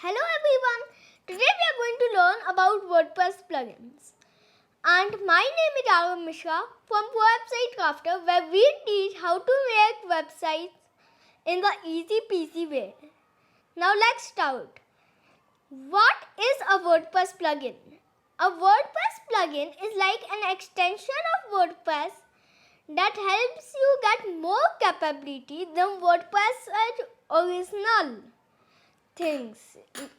Hello everyone, today we are going to learn about Wordpress plugins. And my name is Arun Mishra from Website Crafter, where we teach how to make websites in the easy peasy way. Now let's start. What is a Wordpress plugin? A Wordpress plugin is like an extension of Wordpress that helps you get more capability than Wordpress' original things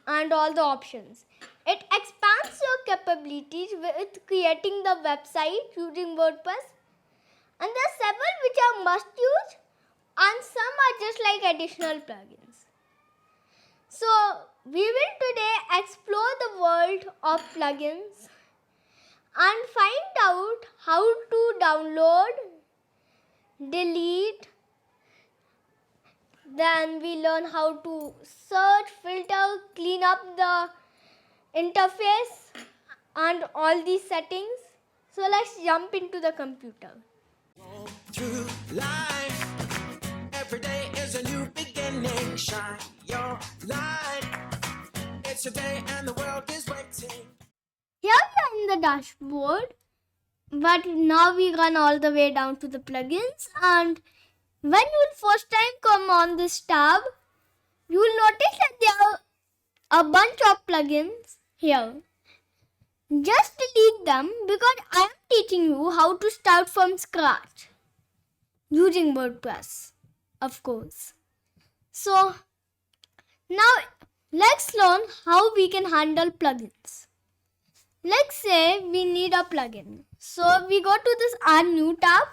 and all the options. It expands your capabilities with creating the website using WordPress, and there are several which are must use and some are just like additional plugins. So we will today explore the world of plugins and find out how to download, delete. Then we learn how to search, filter, clean up the interface and all these settings. So let's jump into the computer. Through life, every day is a new beginning. Shine your light. It's your day and the world is waiting. Here we are in the dashboard, but now we run all the way down to the plugins, and when you will first time come on this tab, you will notice that there are a bunch of plugins here. Just delete them because I am teaching you how to start from scratch using WordPress, of course. So now let's learn how we can handle plugins. Let's say we need a plugin. So we go to this Add New tab.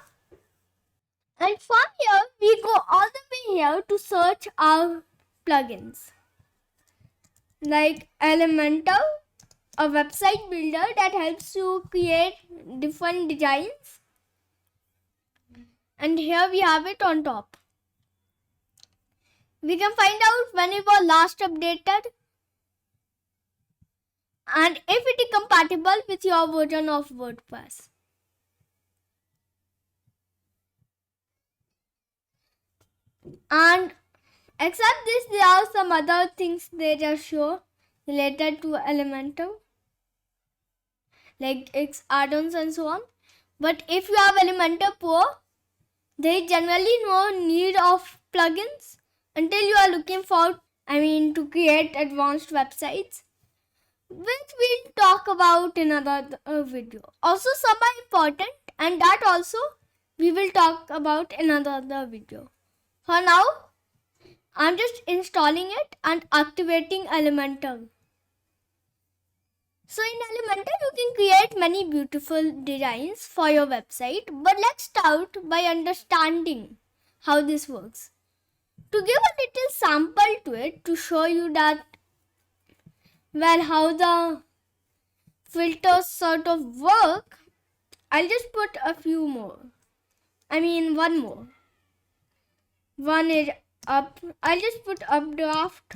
And from here, we go all the way here to search our plugins. Like Elementor, a website builder that helps you create different designs. And here we have it on top. We can find out when it was last updated and if it is compatible with your version of WordPress. And except this, there are some other things they just show related to Elementor, like its add-ons and so on. But if you have Elementor Pro, there is generally no need of plugins until you are looking for, to create advanced websites, which we'll talk about in another video. Also, some are important, and that also we will talk about in another video. For now, I'm just installing it and activating Elementor. So in Elementor, you can create many beautiful designs for your website. But let's start by understanding how this works. To give a little sample to it, to show you that, how the filters sort of work, I'll just put a few more. One more. One is up. I'll just put updraft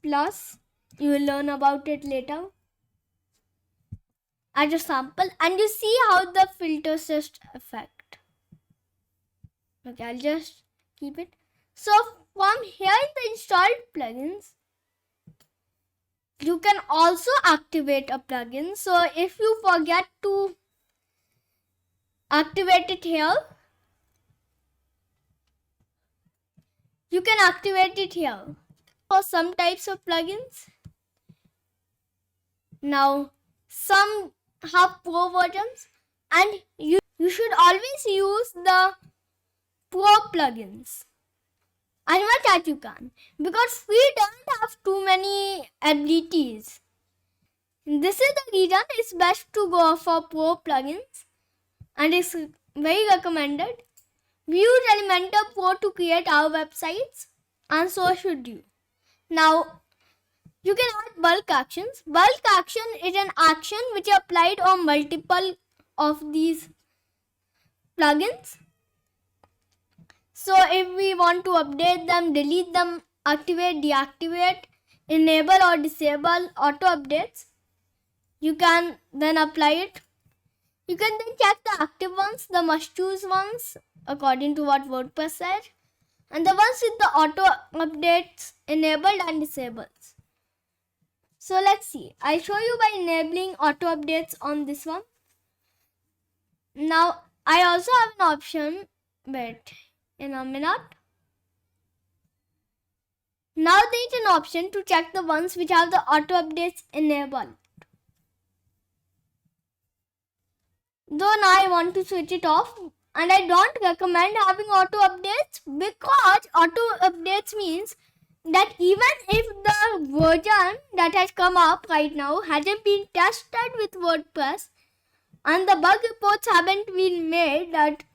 plus. You will learn about it later as a sample, and you see how the filters just affect. Okay, I'll just keep it. So from here in the installed plugins, you can also activate a plugin. So if you forget to activate it here, you can activate it here for some types of plugins. Now, some have pro versions, and you should always use the pro plugins as much as you can, because we don't have too many abilities. This is the reason it's best to go for pro plugins, and it's very recommended. We use Elementor Pro to create our websites, and so should you. Now, you can add bulk actions. Bulk action is an action which is applied on multiple of these plugins. So if we want to update them, delete them, activate, deactivate, enable or disable auto updates, you can then apply it. You can then check the active ones, the must choose ones, according to what WordPress said. and the ones with the auto updates enabled and disabled. So let's see. I'll show you by enabling auto updates on this one. Now I also have an option. Wait in a minute. Now there is an option to check the ones which have the auto updates enabled. Though now I want to switch it off, and I don't recommend having auto updates because auto updates means that even if the version that has come up right now hasn't been tested with WordPress and the bug reports haven't been made that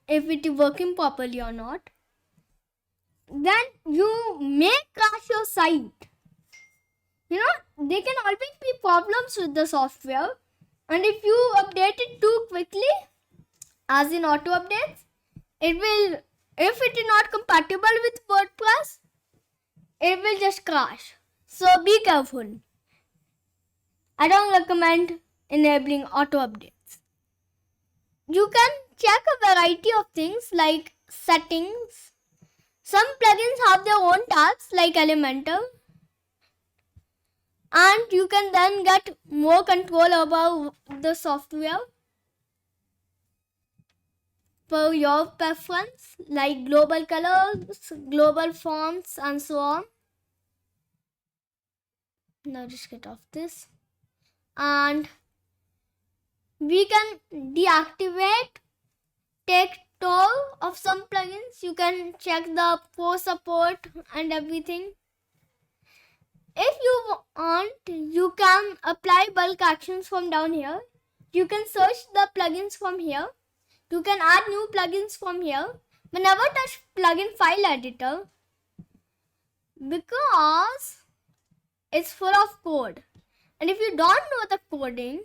if it is working properly or not, then you may crash your site. There can always be problems with the software, and if you update it too quickly, as in auto updates, it will, if it is not compatible with WordPress, it will just crash. So be careful. I don't recommend enabling auto updates. You can check a variety of things like settings. Some plugins have their own tabs like Elementor, and you can then get more control over the software per your preference, like global colors, global fonts, and so on. Now just get off this. And we can deactivate, take toll of some plugins. You can check the pro support and everything. If you want, you can apply bulk actions from down here. You can search the plugins from here. You can add new plugins from here. But never touch plugin file editor because it's full of code. And if you don't know the coding,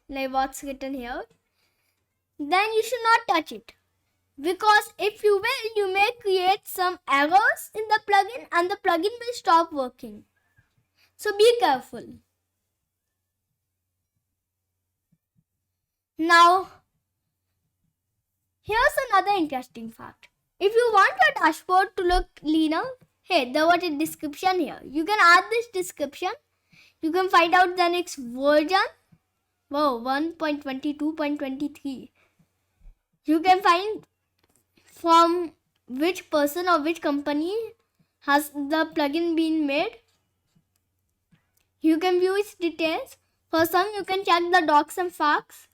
like what's written here, then you should not touch it. Because if you will, you may create some errors in the plugin and the plugin will stop working. So be careful. Now, here's another interesting fact. If you want your dashboard to look leaner, hey, there was a description here. You can add this description. You can find out the next version. Wow, 1.22.23. You can find from which person or which company has the plugin been made. You can view its details. For some, you can check the docs and facts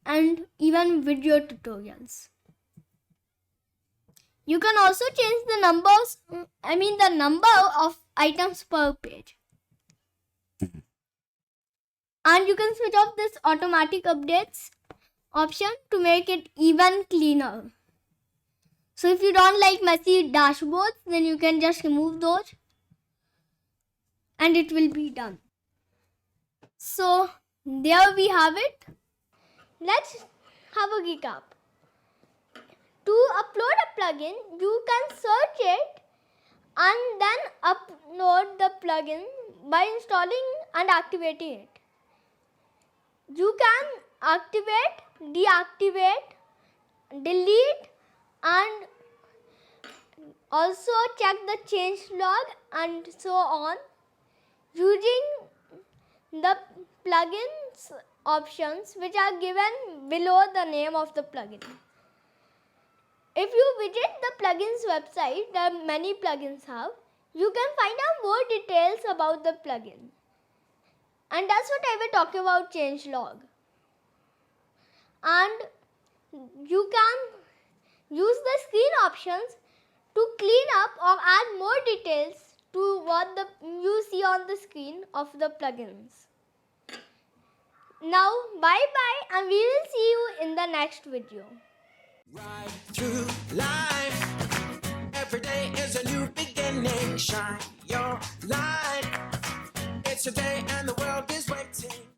and even video tutorials. You can also change the number of items per page. And you can switch off this automatic updates option to make it even cleaner. So if you don't like messy dashboards, then you can just remove those and it will be done. So there we have it. Let's have a recap. To upload a plugin, you can search it and then upload the plugin by installing and activating it. You can activate, deactivate, delete, and also check the change log and so on using the plugins options which are given below the name of the plugin. If you visit the plugins website that many plugins have, you can find out more details about the plugin. And that's what I will talk about changelog. And you can use the screen options to clean up or add more details to what you see on the screen of the plugins. Now, bye-bye, and we will see you in the next video. Right through life, every day is a new beginning. Shine